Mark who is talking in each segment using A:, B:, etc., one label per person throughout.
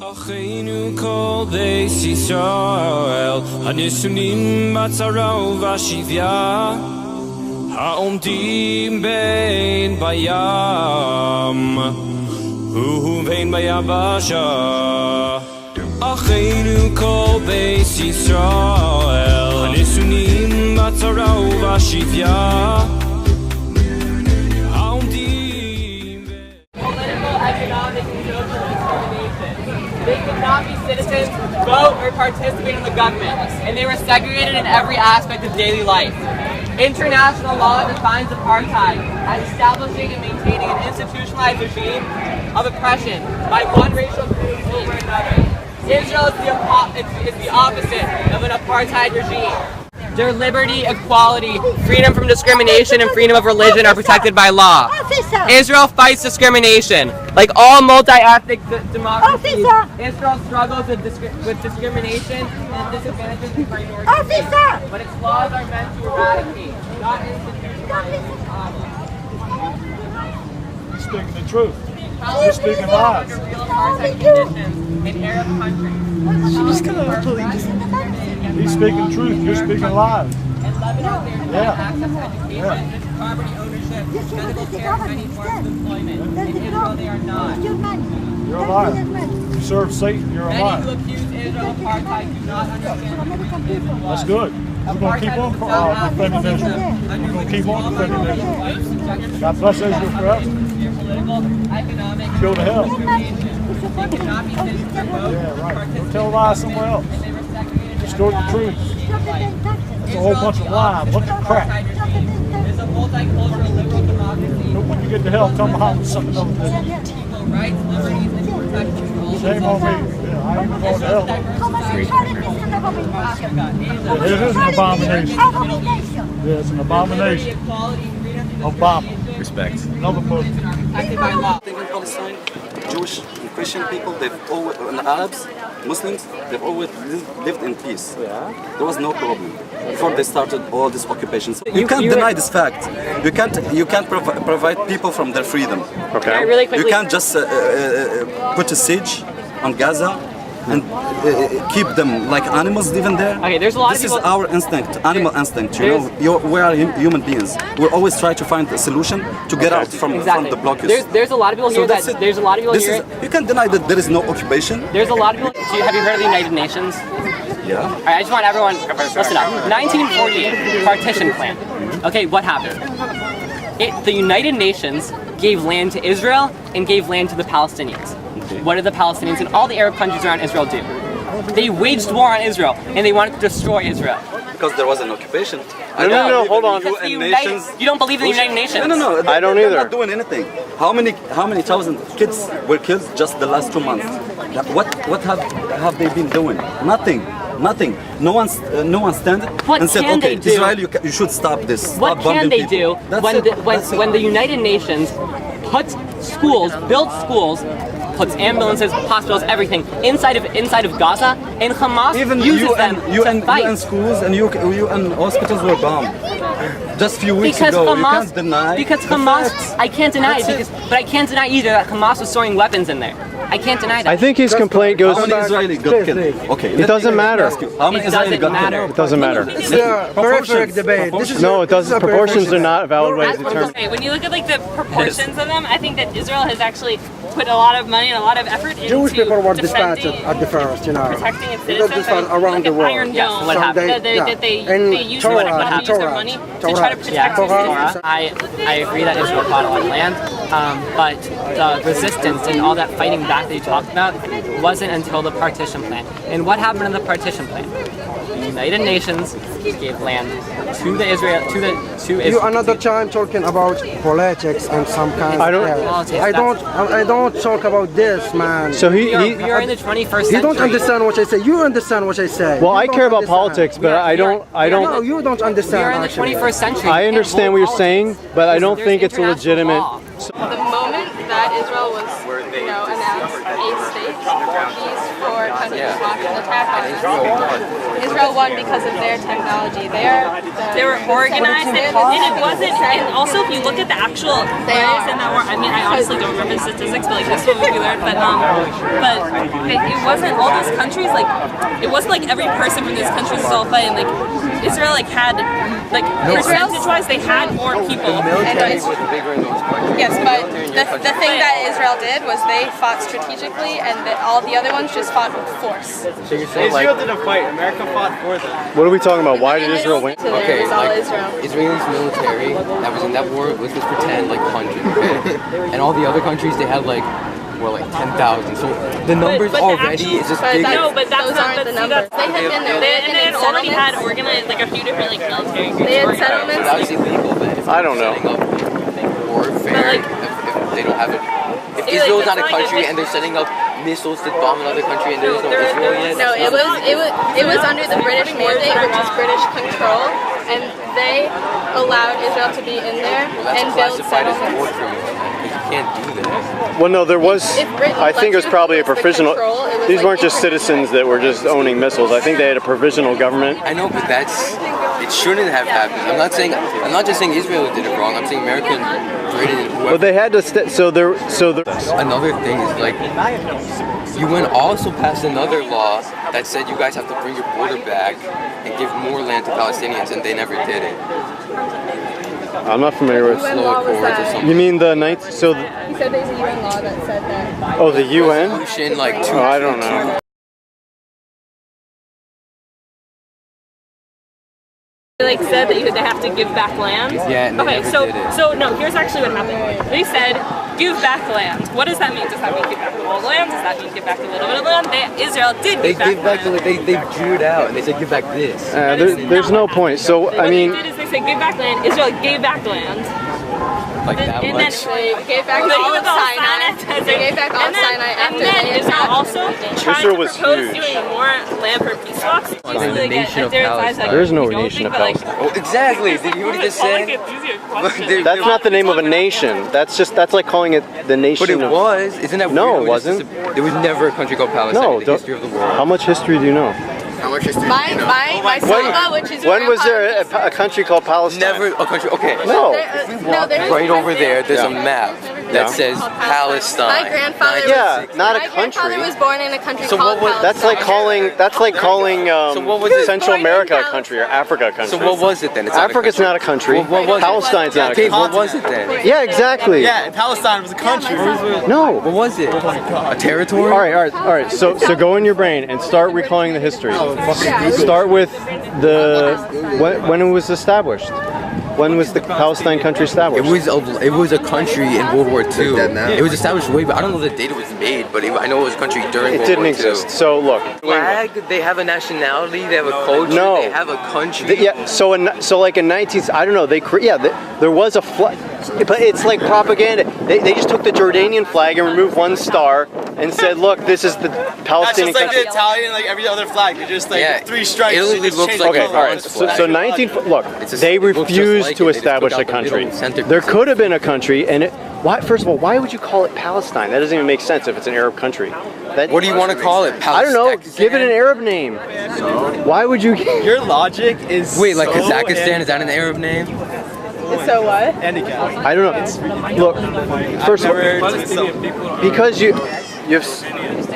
A: אחינו כל בית ישראל, הנתונים בצרה ובשביה, העומדים בין בים ובין ביבשה. אחינו כל בית ישראל, הנתונים בצרה ובשביה,
B: they could not be citizens, vote, or participate in the government, and they were segregated in every aspect of daily life. International law defines apartheid as establishing and maintaining an institutionalized regime of oppression by one racial group over another. Israel is the opposite of an apartheid regime. Their liberty, equality, freedom from discrimination, and freedom of religion are protected by law. Israel fights discrimination. Like all multi-ethnic democracies, Israel struggles with discrimination and disadvantages of minorities. But its laws are meant to eradicate, not institutionalize problems.
C: You're speaking the truth. You're speaking lies.
B: In Arab countries.
C: He's speaking truth. You're speaking lies.
B: In Lebanon, there's access to education, property ownership, medical care, and many forms of employment. In Israel, they are not.
C: You're a liar. You serve Satan. You're a
B: Many
C: liar.
B: who accuse Israel of apartheid do not understand the reason why.
C: That's good. We're going to keep on defending Israel. We're going to keep on defending Israel. God bless Israel forever.
B: Political, economic,
C: Go to hell.
B: they cannot be citizens or vote,
C: Yeah, right. Go tell lies somewhere else.
B: and they were segregated.
C: Distort the truth. It's a whole bunch of lies. What the crap?
B: It's a multicultural liberal democracy.
C: But when you get to hell, tell Muhammad something else.
B: Equal rights, liberties, and protections for all.
C: Shame on me. Yeah, I ain't even going to hell. It is an abomination. Yeah, it's an abomination. Obama.
D: Respect.
C: Another person.
B: Protected by law.
E: I think in Palestine, Jewish and Christian people, and Arabs, Muslims, they've always lived in peace. There was no problem before they started all these occupations. You can't deny this fact. You can't provide people from their freedom.
D: Okay.
B: Really quickly.
E: You can't just put a siege on Gaza and keep them like animals living there.
B: Okay, there's a lot of
E: This is
B: people-
E: our instinct, animal instinct. You know, we are human beings. We always try to find a solution to get out from the blockage.
B: There's a lot of people here
E: that's it.
B: there's a lot of people
E: This
B: here.
E: is, you can't deny that there is no occupation.
B: There's a lot of people. Have you heard of the United Nations?
E: Yeah.
B: All right, I just want everyone listen up. 1948 partition plan. Okay, what happened? The United Nations gave land to Israel and gave land to the Palestinians. What did the Palestinians and all the Arab countries around Israel do? They waged war on Israel and they wanted to destroy Israel.
E: Because there was an occupation.
D: No, hold on.
B: Because the you don't believe in the United Nations.
E: No.
D: I don't
E: they're
D: either.
E: not doing anything. How many thousand kids were killed just the last 2 months? What have they been doing? Nothing. No one stand
B: What
E: and said,
B: can
E: okay,
B: they do?
E: Israel, you should stop this.
B: What
E: Stop
B: can
E: bombing
B: they
E: people."
B: do
E: That's
B: when
E: it. That's it.
B: when the United Nations puts schools, builds schools, puts ambulances, hospitals, everything inside of Gaza, and Hamas
E: Even
B: uses them to fight.
E: UN schools and UN hospitals were bombed. Just a few weeks
B: Because
E: ago,
B: Hamas,
E: you can't deny.
B: because
E: the
B: Hamas,
E: facts.
B: I can't deny it,
E: That's
B: but I can't deny either that Hamas was storing weapons in there. I can't deny that.
D: I think his complaint goes.
E: How many Israeli got killed? Okay,
D: It doesn't matter.
E: Ask you, how many
B: It
E: Israeli
B: doesn't
E: got
B: matter.
E: killed?
D: It doesn't matter.
F: It's a perfect debate.
D: No, it doesn't. Proportions are not a valid way to determine.
G: Okay, when you look at like the proportions of them, I think that Israel has actually put a lot of money and a lot of effort into
F: Jewish people were dispatched
G: defending,
F: at the first, you know.
G: protecting its
F: They got
G: citizens.
F: dispatched around the
G: Look at
F: world.
G: Iron
B: Yes,
G: Dome.
B: what happened?
G: That they
F: And
G: use their
F: Torah,
G: money, use their
F: Torah,
G: money to
F: Torah.
G: try to protect
B: Yeah,
G: their
F: Torah.
G: citizens.
B: I agree that Israel fought a lot of land, but the resistance and all that fighting back that you talked about wasn't until the partition plan. And what happened in the partition plan? The United Nations gave land to
F: You another time talking about politics and some kind
D: I don't-
F: of I don't talk about this, man.
D: So
B: we are in the 21st century.
F: You don't understand what I say. You understand what I say.
D: Well,
F: You
D: I
F: don't
D: care about
F: understand.
D: politics, but I don't.
F: No, you don't
B: We
F: understand.
B: are in the
F: actually.
B: 21st century.
D: I understand what you're saying, but I don't
B: There's
D: think it's a
B: international
D: legitimate.
B: law.
G: The moment that
H: that Israel was, announced a state, these 4 countries launched an attack on it. Israel won because of their technology.
G: They were organized, and it wasn't. And also, if you look at the actual players in that war, I mean, I honestly don't remember the statistics, but like this is what we learned. But it wasn't all these countries. Like, it wasn't like every person from these countries was all fighting. Like, Israel had percentage-wise, they had more people.
I: The military was bigger in those countries.
H: Yes, but the thing that Israel did was they fought strategically, and all the other ones just fought with force.
I: So you're saying
J: Israel didn't fight. America fought for them.
D: What are we talking about? Why did Israel win?
I: Okay, like Israel's military that was in that war, let's just pretend like 100, okay? And all the other countries, they had like 10,000. So the numbers already is just bigger.
G: No, but those aren't the numbers.
H: They had been there.
G: And they had already had organized like a few different like military groups.
H: They had settlements.
I: That was illegal then.
D: I don't know.
I: Warfare. If they don't have it. If Israel's not a country and they're setting up missiles to bomb another country and there's no Israel yet.
H: No, it was under the British mandate, which is British control, and they allowed Israel to be in there and build settlements.
I: You can't do that.
D: Well, no, there was. I think it was probably a provisional. These weren't just citizens that were just owning missiles. I think they had a provisional government.
I: I know, but it shouldn't have happened. I'm not just saying Israel did it wrong. I'm saying America and Britain and whoever.
D: But they had to.
I: Another thing is like, you went also passed another law that said you guys have to bring your border back and give more land to Palestinians, and they never did it.
D: I'm not familiar with.
I: Slow Accords or something.
D: You mean the ninth? So.
H: He said there's a UN law that said that.
D: Oh, the UN?
I: Resolution, like
D: I don't know.
G: They said that they have to give back land.
I: Yeah. And
G: okay, so no. Here's actually what happened. They said give back land. What does that mean? Does that mean give back the whole land? Does that mean give back a little bit of land? Israel did give back land.
I: They drew it out and they said give back this.
D: There's no point. So I mean.
G: What they did is they said give back land. Israel gave back land.
I: Like that
G: and
I: much?
G: Then
H: they gave back all of Sinai. They gave back all of Sinai after
G: and then Israel also tried to propose doing more land for peace talks.
D: There's no nation of Palestine.
I: Oh, exactly. Did you hear what he just said?
D: That's not the name of a nation. That's like calling it the nation.
I: But it was. Isn't that weird?
D: No, it wasn't.
I: There was never a country called Palestine in the history of the world.
D: How much history do you know?
I: How much history
H: my Saba, which is
D: when was there a country called Palestine?
I: Never a country. Okay.
D: No.
I: Right over there, there's a map that says Palestine.
H: My grandfather
D: not a country.
H: My grandfather was born in a country called Palestine.
D: That's like calling
I: so what was
D: Central America a country or Africa a country.
I: So what was it then?
D: Africa's not a country.
I: What was
D: Palestine's not a country.
I: What was it then?
D: Yeah, exactly.
J: Yeah, Palestine was a country.
D: No.
I: What was it? A territory?
D: All right. So go in your brain and start recalling the history. Start with when it was established. When was the Palestine country established?
I: It was a country in World War II. It was established way back. I don't know the date it was made, but I know it was a country during World War II. It didn't exist.
D: So look.
I: Flag. They have a nationality. They have a culture.
D: No.
I: They have a country.
D: So like in 19, I don't know. There was a flag, but it's like propaganda. They just took the Jordanian flag and removed one star and said, look, this is the Palestinian
J: country. That's just like
D: country.
J: the Italian, like every other flag. They're just like 3 stripes.
I: It looks like
D: okay, all right. So 19. Look, they refused to establish a country. There could have been a country, and first of all, why would you call it Palestine? That doesn't even make sense if it's an Arab country.
I: What do you want to call it?
D: I don't know. Give it an Arab name. Why would you?
J: Your logic is.
I: Wait, like Kazakhstan, is that an Arab name?
H: So what?
D: I don't know. Look, first of all, because you have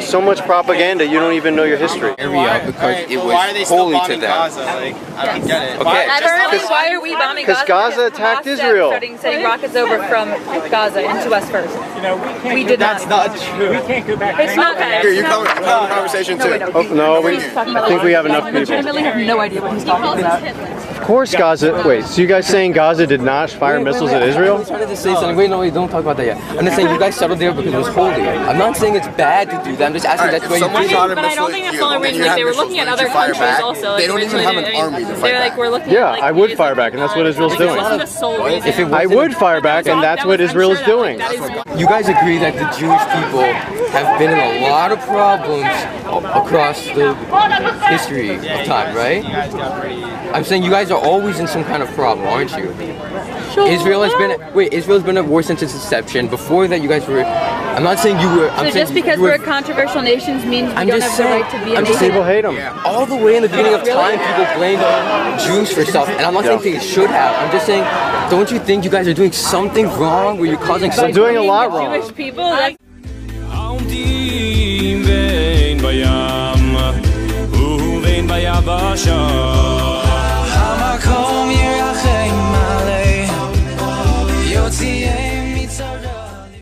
D: so much propaganda, you don't even know your history.
I: Because it was holy to them.
J: Gaza? Like, I don't get it.
I: Okay.
G: Why are we bombing
D: Gaza? Because Gaza attacked Israel.
G: Sending rockets over from Gaza into us first. We did
J: That's not true.
C: We can't go back.
G: It's not okay.
K: Here, you come in the conversation too.
D: I think we have enough people.
G: I legitimately have no idea what he's talking about.
D: Of course Gaza, wait, so you guys saying Gaza did not fire missiles at Israel?
I: I'm trying to say something. Wait, don't talk about that yet. I'm just saying you guys settled there because it was holy. I'm not saying it's bad to do that. I'm just asking that's why you did it.
G: But I don't think that's the only reason. Like, they were looking at other countries also.
K: They don't even have an army to fight
G: They're like, we're looking
D: Yeah,
G: at, like,
D: I would fire back, and that's what Israel's doing. I would fire back, and that's what Israel is doing.
I: You guys agree that the Jewish people have been in a lot of problems across the history of time, right? I'm saying you guys are always in some kind of problem, aren't you? Israel has been at war since its inception. Before that, you guys were. I'm not saying you were.
L: So just because we're a controversial nation means we don't have the right to be a nation.
D: People hate them.
I: All the way in the beginning of time, people blamed Jews for stuff, and I'm not saying they should have. I'm just saying, don't you think you guys are doing something wrong where you're causing?
D: They're doing a lot wrong.
L: Jewish people. That's
A: Vein bayam, vein bayabasha.